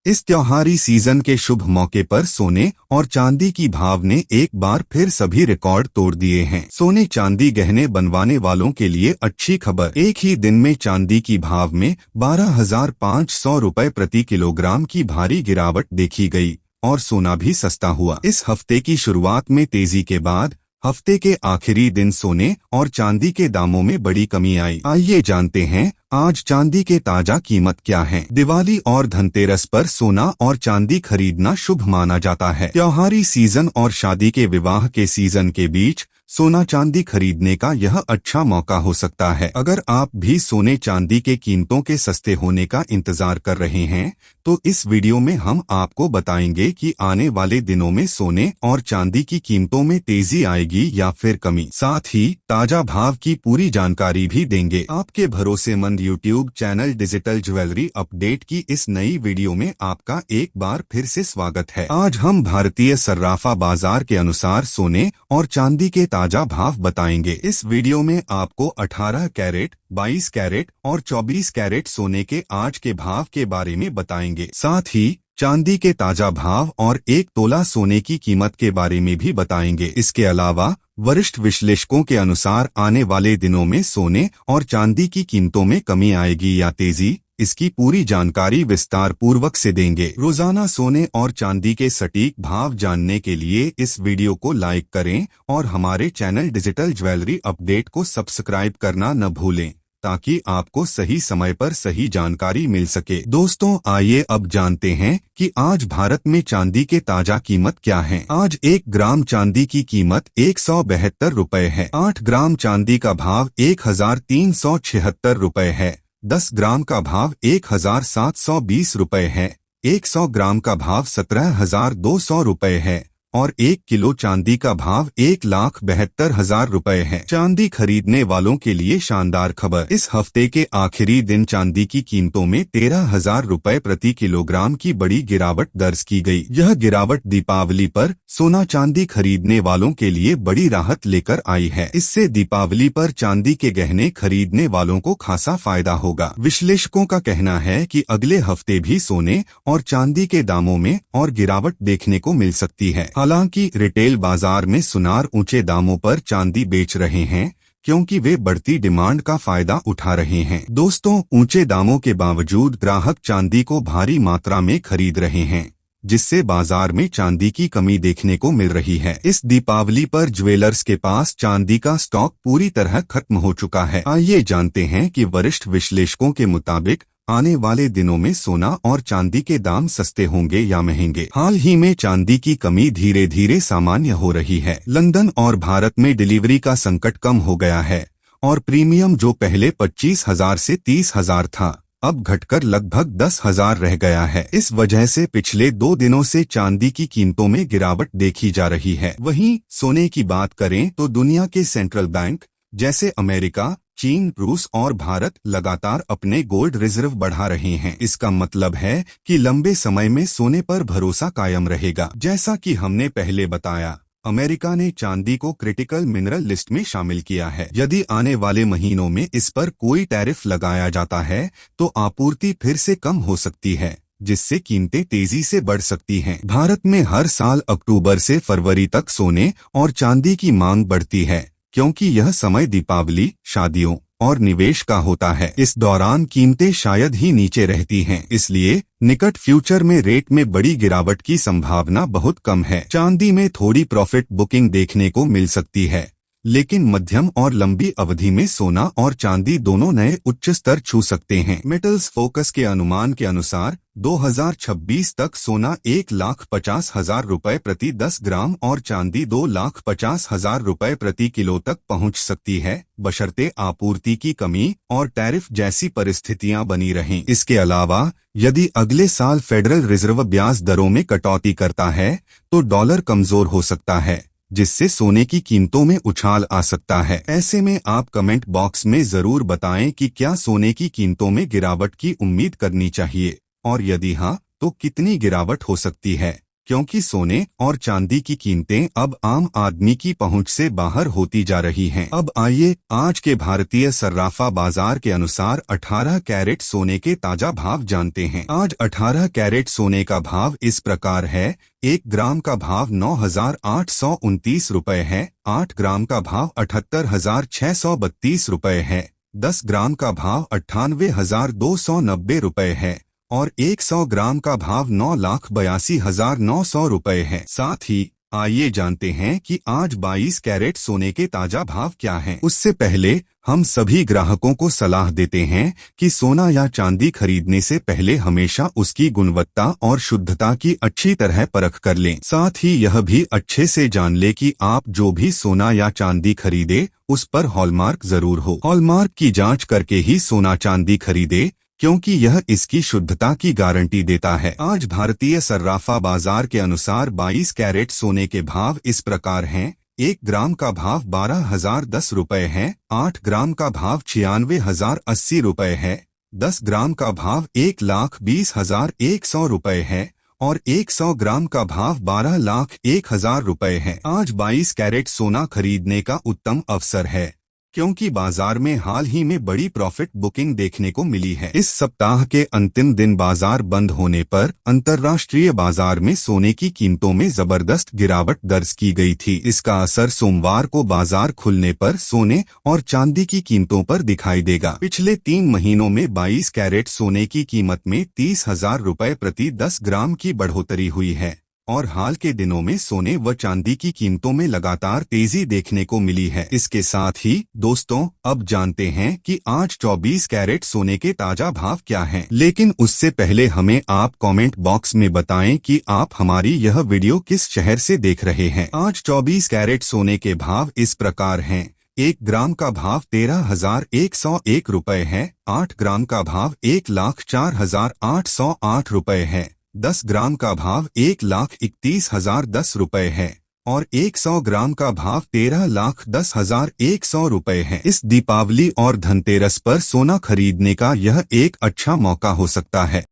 इस त्योहारी सीजन के शुभ मौके पर सोने और चांदी की भाव ने एक बार फिर सभी रिकॉर्ड तोड़ दिए हैं। सोने चांदी गहने बनवाने वालों के लिए अच्छी खबर। एक ही दिन में चांदी की भाव में 12,500 रुपए प्रति किलोग्राम की भारी गिरावट देखी गई और सोना भी सस्ता हुआ। इस हफ्ते की शुरुआत में तेजी के बाद हफ्ते के आखिरी दिन सोने और चांदी के दामों में बड़ी कमी आई। आइए जानते हैं आज चांदी के ताजा कीमत क्या है। दिवाली और धनतेरस पर सोना और चांदी खरीदना शुभ माना जाता है। त्योहारी सीजन और शादी के विवाह के सीजन के बीच सोना चांदी खरीदने का यह अच्छा मौका हो सकता है। अगर आप भी सोने चांदी के कीमतों के सस्ते होने का इंतजार कर रहे हैं तो इस वीडियो में हम आपको बताएंगे कि आने वाले दिनों में सोने और चांदी की कीमतों में तेजी आएगी या फिर कमी। साथ ही ताजा भाव की पूरी जानकारी भी देंगे। आपके भरोसेमंद YouTube channel digital jewellery update की इस नई वीडियो में आपका एक बार फिर से स्वागत है। आज हम भारतीय सर्राफा बाजार के अनुसार सोने और चांदी के ताजा भाव बताएंगे। इस वीडियो में आपको 18 कैरेट, 22 कैरेट और 24 कैरेट सोने के आज के भाव के बारे में बताएंगे। साथ ही चांदी के ताजा भाव और 1 तोला सोने की कीमत के बारे में भी बताएंगे। इसके अलावा वरिष्ठ विश्लेषकों के अनुसार आने वाले दिनों में सोने और चांदी की कीमतों में कमी आएगी या तेजी, इसकी पूरी जानकारी विस्तार पूर्वक से देंगे। रोजाना सोने और चांदी के सटीक भाव जानने के लिए इस वीडियो को लाइक करें और हमारे चैनल डिजिटल ज्वेलरी अपडेट को सब्सक्राइब करना न भूलें ताकि आपको सही समय पर सही जानकारी मिल सके। दोस्तों आइए अब जानते हैं कि आज भारत में चांदी के ताजा कीमत क्या है। आज 1 ग्राम चांदी की कीमत 172 रुपए है। 8 ग्राम चांदी का भाव 1,376 रुपए है। 10 ग्राम का भाव 1,720 रुपए है। 100 ग्राम का भाव 17,200 रुपए है और 1 किलो चांदी का भाव 1,72,000 रुपए है। चांदी खरीदने वालों के लिए शानदार खबर। इस हफ्ते के आखिरी दिन चांदी की कीमतों में 13,000 रुपए प्रति किलोग्राम की बड़ी गिरावट दर्ज की गई। यह गिरावट दीपावली पर सोना चांदी खरीदने वालों के लिए बड़ी राहत लेकर आई है। इससे दीपावली पर चांदी के गहने खरीदने वालों को खासा फायदा होगा। विश्लेषकों का कहना है कि अगले हफ्ते भी सोने और चांदी के दामों में और गिरावट देखने को मिल सकती है। हालांकि रिटेल बाजार में सुनार ऊंचे दामों पर चांदी बेच रहे हैं क्योंकि वे बढ़ती डिमांड का फायदा उठा रहे हैं। दोस्तों ऊंचे दामों के बावजूद ग्राहक चांदी को भारी मात्रा में खरीद रहे हैं जिससे बाजार में चांदी की कमी देखने को मिल रही है। इस दीपावली पर ज्वेलर्स के पास चांदी का स्टॉक पूरी तरह खत्म हो चुका है। आइए जानते हैं कि वरिष्ठ विश्लेषकों के मुताबिक आने वाले दिनों में सोना और चांदी के दाम सस्ते होंगे या महंगे। हाल ही में चांदी की कमी धीरे धीरे सामान्य हो रही है। लंदन और भारत में डिलीवरी का संकट कम हो गया है और प्रीमियम जो पहले 25,000 से 30,000 था अब घटकर लगभग 10,000 रह गया है। इस वजह से पिछले 2 दिनों से चांदी की कीमतों में गिरावट देखी जा रही है। वहीं सोने की बात करें तो दुनिया के सेंट्रल बैंक जैसे अमेरिका, चीन, रूस और भारत लगातार अपने गोल्ड रिजर्व बढ़ा रहे हैं। इसका मतलब है कि लंबे समय में सोने पर भरोसा कायम रहेगा। जैसा कि हमने पहले बताया, अमेरिका ने चांदी को क्रिटिकल मिनरल लिस्ट में शामिल किया है। यदि आने वाले महीनों में इस पर कोई टैरिफ लगाया जाता है तो आपूर्ति फिर से कम हो सकती है जिससे कीमतें तेजी से बढ़ सकती हैं। भारत में हर साल अक्टूबर से फरवरी तक सोने और चांदी की मांग बढ़ती है क्योंकि यह समय दीपावली, शादियों और निवेश का होता है। इस दौरान कीमतें शायद ही नीचे रहती हैं, इसलिए निकट फ्यूचर में रेट में बड़ी गिरावट की संभावना बहुत कम है। चांदी में थोड़ी प्रॉफिट बुकिंग देखने को मिल सकती है लेकिन मध्यम और लंबी अवधि में सोना और चांदी दोनों नए उच्च स्तर छू सकते हैं। मेटल्स फोकस के अनुमान के अनुसार 2026 तक सोना 1,50,000 रुपए प्रति 10 ग्राम और चांदी 2,50,000 रुपए प्रति किलो तक पहुंच सकती है, बशर्ते आपूर्ति की कमी और टैरिफ जैसी परिस्थितियां बनी रहें। इसके अलावा यदि अगले साल फेडरल रिजर्व ब्याज दरों में कटौती करता है तो डॉलर कमजोर हो सकता है जिससे सोने की कीमतों में उछाल आ सकता है। ऐसे में आप कमेंट बॉक्स में जरूर बताएं कि क्या सोने की कीमतों में गिरावट की उम्मीद करनी चाहिए और यदि हाँ तो कितनी गिरावट हो सकती है। क्योंकि सोने और चांदी की कीमतें अब आम आदमी की पहुंच से बाहर होती जा रही हैं। अब आइए आज के भारतीय सर्राफा बाजार के अनुसार 18 कैरेट सोने के ताजा भाव जानते हैं। आज 18 कैरेट सोने का भाव इस प्रकार है। 1 ग्राम का भाव 9,829 रुपए है। 8 ग्राम का भाव 78,632 रुपए है। 10 ग्राम का भाव 98,290 रुपए है और 100 ग्राम का भाव 9,82,900 रुपए है। साथ ही आइए जानते हैं कि आज 22 कैरेट सोने के ताजा भाव क्या हैं। उससे पहले हम सभी ग्राहकों को सलाह देते हैं कि सोना या चांदी खरीदने से पहले हमेशा उसकी गुणवत्ता और शुद्धता की अच्छी तरह परख कर लें। साथ ही यह भी अच्छे से जान लें कि आप जो भी सोना या चांदी खरीदे उस पर हॉलमार्क जरूर हो। हॉलमार्क की जांच करके ही सोना चांदी खरीदे, क्योंकि यह इसकी शुद्धता की गारंटी देता है। आज भारतीय सर्राफा बाजार के अनुसार 22 कैरेट सोने के भाव इस प्रकार हैं। 1 ग्राम का भाव 12,010 रुपए है। 8 ग्राम का भाव 96,080 रुपए है। 10 ग्राम का भाव 1,20,100 रुपए है और 100 ग्राम का भाव 12,01,000 रुपए है। आज 22 कैरेट सोना खरीदने का उत्तम अवसर है, क्योंकि बाजार में हाल ही में बड़ी प्रॉफिट बुकिंग देखने को मिली है। इस सप्ताह के अंतिम दिन बाजार बंद होने पर अंतर्राष्ट्रीय बाजार में सोने की कीमतों में जबरदस्त गिरावट दर्ज की गई थी। इसका असर सोमवार को बाजार खुलने पर सोने और चांदी की कीमतों पर दिखाई देगा। पिछले 3 महीनों में 22 कैरेट सोने की कीमत में 30,000 रुपए प्रति 10 ग्राम की बढ़ोतरी हुई है और हाल के दिनों में सोने व चांदी की कीमतों में लगातार तेजी देखने को मिली है। इसके साथ ही दोस्तों अब जानते हैं कि आज 24 कैरेट सोने के ताजा भाव क्या हैं। लेकिन उससे पहले हमें आप कमेंट बॉक्स में बताएं कि आप हमारी यह वीडियो किस शहर से देख रहे हैं। आज 24 कैरेट सोने के भाव इस प्रकार हैं। 1 ग्राम का भाव 13,101 रुपए है। 8 ग्राम का भाव 1,04,808 रुपए है। 10 ग्राम का भाव 1,31,010 रुपए है और 100 ग्राम का भाव 13,10,100 रुपए है। इस दीपावली और धनतेरस पर सोना खरीदने का यह एक अच्छा मौका हो सकता है।